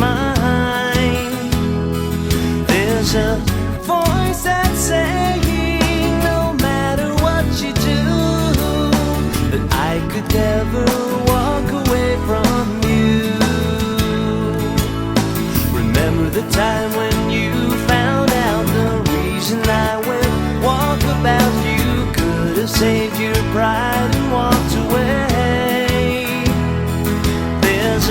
mind. There's a voice that's saying no matter what you do, that I could never walk away from you. Remember the time when you found out the reason I went walkabout? You could have saved your pride and walked away. There's a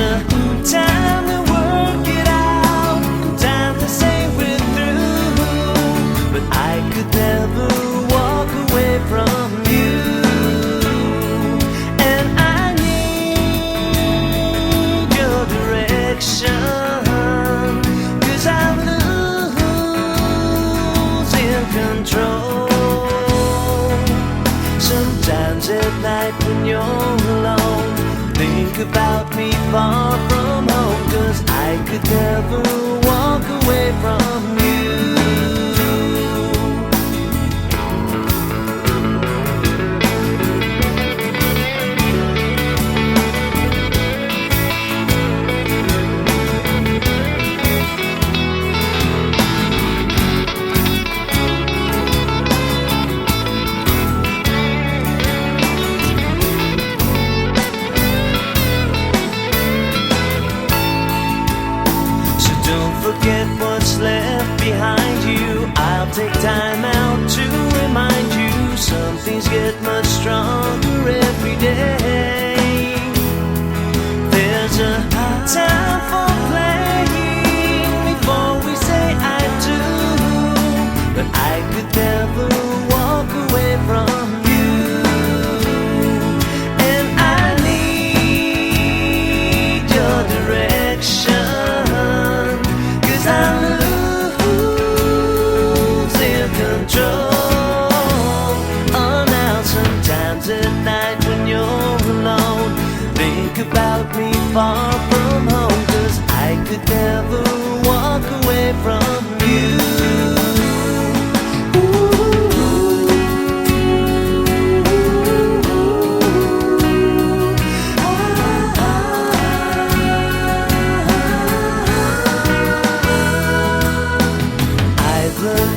time to work it out, time to say we're through, but I could never walk away from you. And I need your direction, 'cause I'm losing control. Sometimes at night when you're alone, think about me far from home, 'cause I could never walk away from you. Forget what's left behind you. I'll take time out to remind you some things get much stronger every day. There's a time for playing before we say I do, but I could never walk away from you. And I need your direction, I'm losing control. Oh, now sometimes at night when you're alone, think about me far from home, 'cause I could never walk away from you.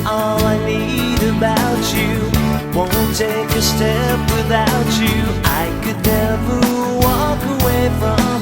All I need about you, won't take a step without you. I could never walk away from